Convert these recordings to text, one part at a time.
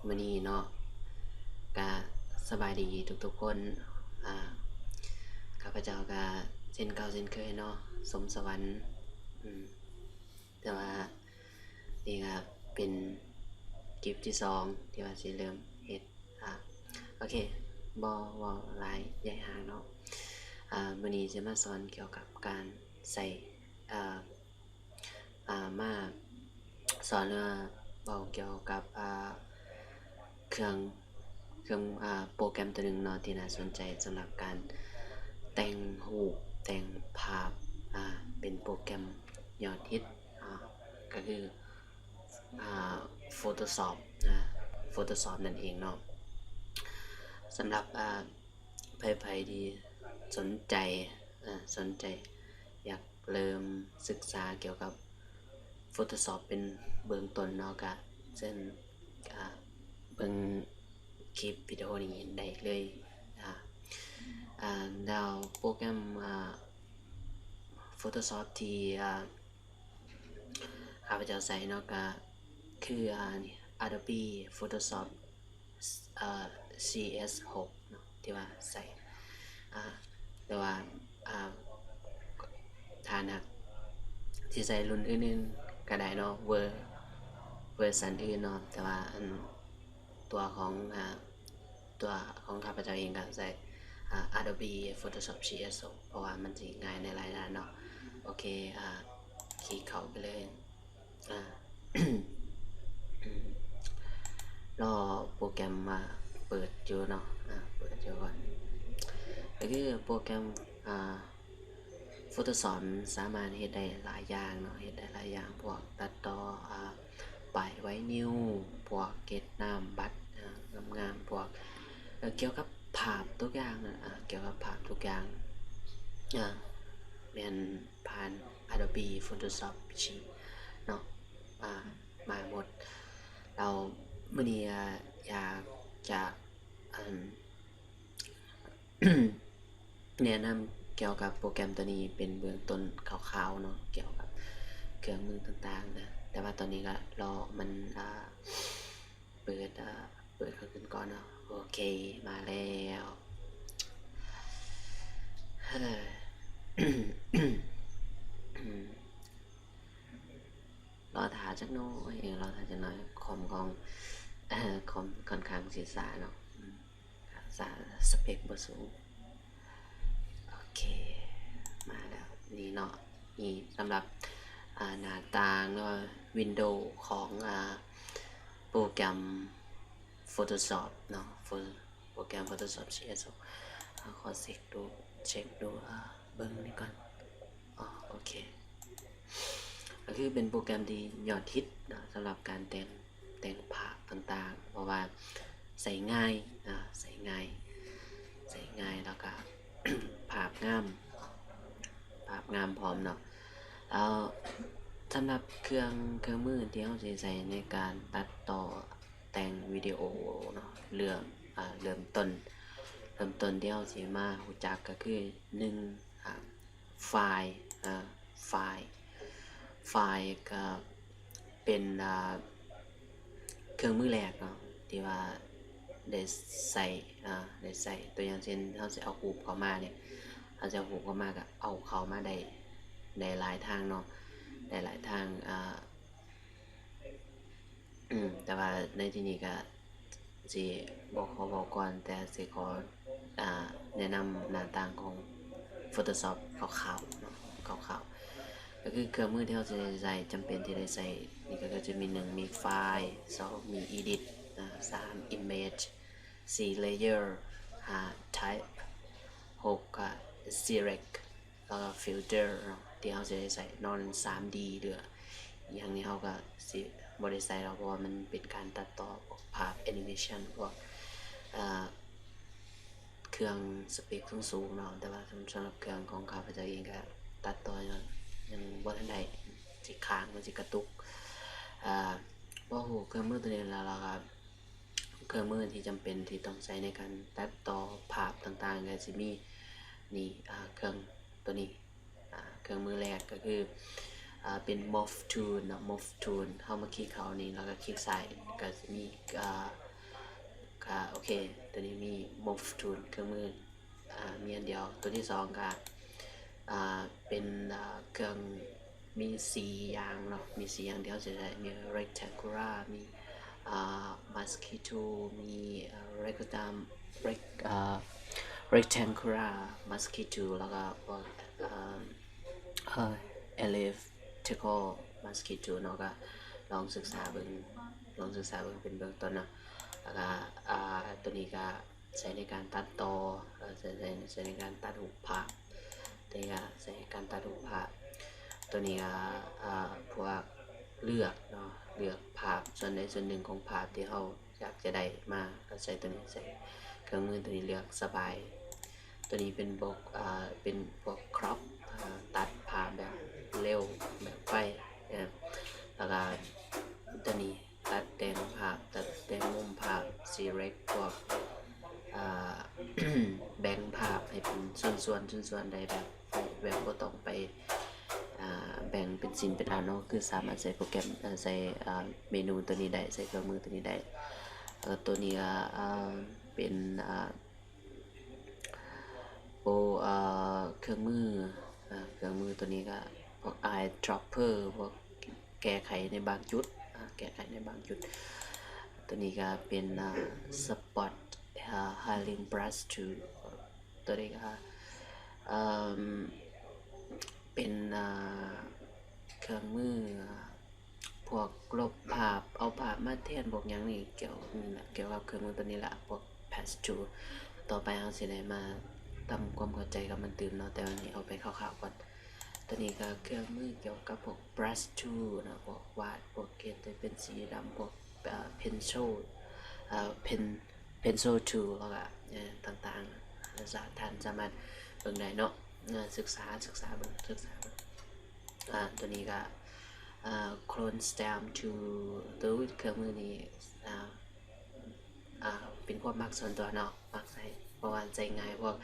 มื้อนี้เนาะก็สบายดีทุกๆคนอ่าข้าพเจ้าก็เช่นเก่าเช่นเคยเนาะสมสวรรค์อืมแต่ว่านี่ก็เป็นคลิปที่2ที่ว่าสิเริ่มเฮ็ดอ่าโอเคบ่เว้าหลายใหญ่หางเนาะมื้อนี้จะมาสอนเกี่ยวกับการใส่อ่ามาสอนเรื่องเว้าเกี่ยวกับเครื่องเครื่องโปรแกรมตัวหนึ่งเนาะที่น่าสนใจสำหรับการแต่งรูปแต่งภาพเป็นโปรแกรมยอดฮิตก็คืออ่า Photoshop นะ Photoshop นั่นเองเนาะสำหรับใครๆที่สนใจสนใจอยากเริ่มศึกษาเกี่ยวกับ Photoshop เป็นเบื้องต้นเนาะก็เช่นเบิ่งคลิปวิดีโอนี้ได้เลยดาวโปรแกรมPhotoshop ที่ข้าพเจ้าใส่เนาะก็คือAdobe Photoshop CS6 เนาะที่ว่าใส่แต่ว่าถ้านักที่ใส่รุ่นอื่นๆก็ได้เนาะเวอร์ชันอื่นเนาะแต่ว่าตัวของข้าพเจ้าเองก็ใส่Adobe Photoshop CS6 เพราะว่ามันสิง่ายในหลายด้านเนาะโอเคคลิกเข้าไปเลยรอโปรแกรมมาเปิดอยู่เนาะเปิดอยู่ก่อนก็คือโปรแกรมPhotoshop สามารถเฮ็ดได้หลายอย่างเนาะเฮ็ดได้หลายอย่างพวกตัดต่อป้ายไว้นิ้วพวกเก็ดน้ำบัตรงามๆพวกเกี่ยวกับภาพทุกอย่างนะเกี่ยวกับภาพทุกอย่างแม่นผ่าน Adobe Photoshop ชีเนาะมาหมดเรามื้อนี้อยากจะแนะนำเกี่ยวกับโปรแกรมตัวนี้เป็นเบื้องต้นคร่าวๆเนาะเกี่ยวกับเครื่องมือต่างๆนะแต่ว่าตอนนี้ก็รอมันเปิดเข้าขึ้นก่อนเนาะโอเคมาแล้วรอถ่าจักหน้อยรอถ่าจักหน่อยคอมของคอมค่อนข้างสิสาเนาะสเปคบ่สูงโอเคมาแล้วนี่เนาะนี่สำหรับหน้าต่างเนาะวินโดว์ของโปรแกรม Photoshop เนาะโปรแกรม Photoshop CS6 ขอเช็คดูเบิ่งนี่ก่อนโอเคก็คือเป็นโปรแกรมที่ยอดฮิตนะสำหรับการแต่งภาพต่างๆเพราะว่าใส่ง่ายใส่ง่ายแล้วก็ ภาพงามพร้อมเนาะแล้วสำหรับเครื่องมือที่เราใช้ในการตัดต่อแต่งวิดีโอเนาะเริ่มต้นที่เราสิมารู้จักก็คือ1ไฟล์ไฟล์ก็เป็นเครื่องมือแรกเนาะที่ว่าได้ใส่ตัวอย่างเช่นเราจะเอารูปเข้ามาเนี่ยเราจะเอารูปเข้ามาก็เอาเข้ามาได้หลายทางเนาะได้หลายทางแต่ว่าในที่นี้ก็สิบอกขอบอกก่อนแต่สิขอแนะนำหน้าต่างของ Photoshop คร่าวๆเนาะคร่าวๆก็คือเครื่องมือที่เราจะใส่จำเป็นที่ได้ใส่นี่ก็จะมี1มีไฟล์2มี Edit 3 Image 4 Layer 5 Type 6ก็ Select แล้วก็ Filter ที่เราจะใส่นอน 3D หรืออย่างนี้เขาก็สิบริษัทเราเพราะว่ามันเป็นการตัดต่อภาพแอนิเมชันพวกเครื่องสเปคสูงเนาะแต่ว่าสำหรับเครื่องของข้าพเจ้าเองก็ตัดต่อยังบ่ทันได้สิค้างมันสิกระตุกบ่ฮู้เครื่องมือตัวนี้แล้วครับเครื่องมือที่จำเป็นที่ต้องใช้ในการตัดต่อภาพต่างๆก็สิมีนี่เครื่องตัวนี้เครื่องมือแรกก็คือเป็น Morph Tool เนาะ Morph Tool เข้ามาคลิกเขานี่แล้วก็คลิกซ้ายก็จะมี ก็โอเคตัวนี้มี move tool เครื่องมือมีอันเดียวตัวที่สองก็เป็นเครื่องมี4อย่างเนาะมี4อย่างเดียวจะได้มี rectangular มีmosquito มี rectangular mosquito แล้วก็elliptical mosquito เนาะก็ลองศึกษาเบิ่งเป็นเบื้องต้นเนาะแล้วก็ตัวนี้ก็ใช้ในการตัดต่อใช้ในการตัดรูปภาพตัวนี้ก็ใช้ในการตัดรูปภาพตัวนี้ก็พวกเลือกเนาะเลือกภาพส่วนใดส่วนหนึ่งของภาพที่เราอยากจะได้มาก็ใช้ตัวนี้ใช้เครื่องมือตัวนี้เลือกสบายตัวนี้เป็นพวกครอปตัดภาพแบบเร็วแบบไฟแล้วก็ตัวนี้ตัดแต่งภาพตัดแต่งมุมภาพ select พวกแบ่งภาพให้เป็นส่วนๆได้แบบบ่ต้องไปแบ่งเป็นชิ้นเป็นอันเนาะคือสามารถใช้โปรแกรมใช้เมนูตัวนี้ได้ใช้เครื่องมือตัวนี้ได้ตัวนี้เป็นเครื่องมือตัวนี้ก็พวก eye dropper พวกแก้ไขในบางจุดตัวนี้ก็เป็น spot highlighting brush tool ตัวนี้ก็เป็นเครื่องมือพวกลบภาพเอาภาพมาแทนพวกอย่างนี้เกี่ยวกับเครื่องมือตัวนี้ละพวก patch tool ต่อไปเราสิได้มาทำความเข้าใจกับมันตื่นเนาะแต่วันนี้เอาไปคร่าวๆก่อนตัวนี้ก็เครื่องมือเกี่ยวกับพวก brush tool นะพวกวาดพวกเกล็ดเป็นสีดำพวกpencil tool แล้วก็ต่างๆท่านสามารถเบิ่งได้เนาะศึกษาเบิ่งตัวนี้ก็clone stamp tool ตัวเครื่องมือนี้เป็นความมักส่วนตัวเนาะมักใช้เพราะว่าใจง่ายพวก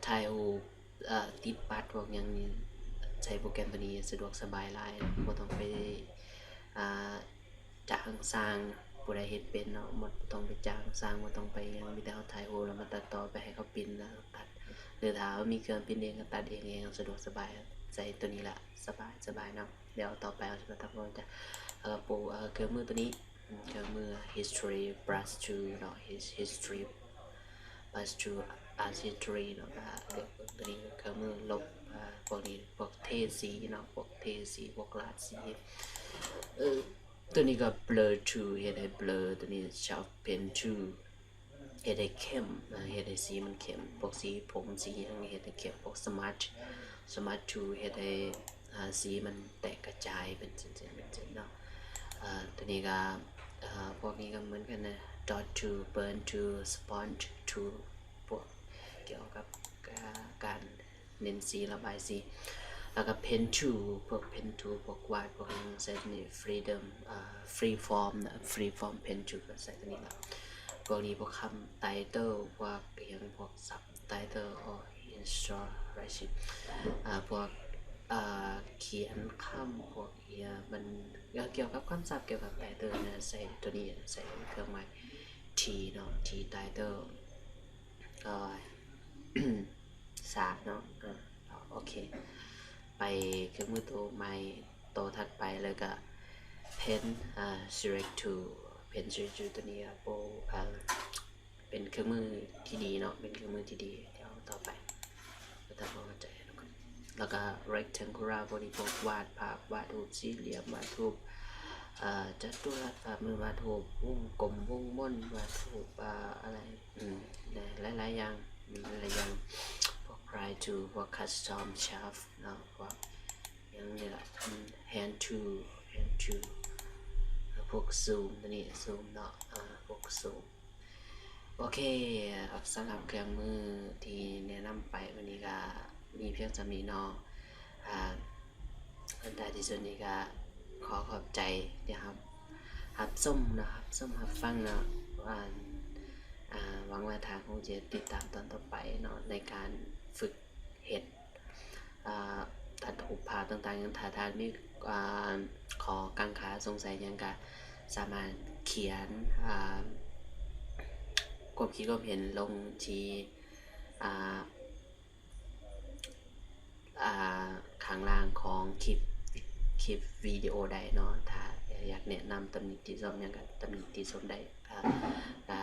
ถ่ายรูปติดบัตรพวกอย่างนี้ใช้โปรแกรมตัวนี้สะดวกสบายหลายบ่ต้องไปจ้างสร้างผู้ใดเฮ็ดเป็นเนาะบ่ต้องไปจ้างสร้างบ่ต้องไปหยังมีแต่เฮาถ่ายรูปแล้วมาตัดต่อไปให้เขาพิมพ์แล้วตัดหรือถ้ามีเครื่องพิมพ์เองก็ตัดเองสะดวกสบายใช้ตัวนี้ละสบายเนาะเดี๋ยวต่อไปเราจะมาทำความรู้จักปูเครื่องมือตัวนี้เครื่องมือ history brush tool เนาะ history brush tool art history เนาะตัวนี้เครื่องมือลบพวกนี้พวกเทสีเนาะพวกเทสีพวกลาดสีตัวนี้ก็ blur tool เฮ็ดให้ blur ตัวนี้ sharp pen tool เฮ็ดให้เข้มเฮ็ดให้สีมันเข้มพวกสีผมสีอย่างนี้เฮ็ดให้เข้มพวก smart tool เฮ็ดให้สีมันแตกกระจายเป็นเส้นๆเนาะตัวนี้ก็พวกนี้ก็เหมือนกันนะ dot tool burn tool sponge tool พวกเกี่ยวกับการเน้นสีระบายสีแล้วก็ pen tool พวก pen tool พวกวาดพวกนี้ใช้ตัวนี้ free form pen tool ก็ใช้ตัวนี้แล้วพวกนี้พวกคำ title พวกอย่างพวก subtitle or introduction พวกเขียนคำพวกมันเกี่ยวกับคำศัพท์เกี่ยวกับ title นะใส่ตัวนี้ใส่เครื่องหมาย T เนาะ T title สาเนาะโอเคไปเครื่องมือตัวใหม่ตัวถัดไปเลยก็ pen select tool pen select tool ตัวนี้เป็นเครื่องมือที่ดีเนาะเป็นเครื่องมือที่ดีเดี๋ยวต่อไปก็ทำความเข้าใจแล้วก็ rectangular พวกนี้พวกวาดภาพวาดรูปสี่เหลี่ยมวาดรูปจัตุรัสมือวาดรูปวงกลมวงม่นวาดรูปอะไรหลายอย่างพวก right to พวก custom shaft เนาะพวกอย่างนี้แหละhand to พวก zoom ตัวนี้ zoom เนาะพวก zoom โอเคสำหรับเครื่องมือที่แนะนำไปวันนี้ก็มีเพียงจำนี้เนาะอันใดที่สุดนี้ก็ขอขอบใจนะครับส้มรับฟังเนาะหวังว่าทางคงจะติดตามตอนต่อไปเนาะในการฝึกเฮ็ดตัดรูปภาพต่างๆถ้าท่านมีขอกังขาสงสัยยังก็สามารถเขียน ความคิดความเห็นลงที่อ่าข้างล่างของคลิปวิดีโอใดเนาะถ้าอยากแนะนำตำหนิติชมหยังก็ตำหนิติชมได้ก็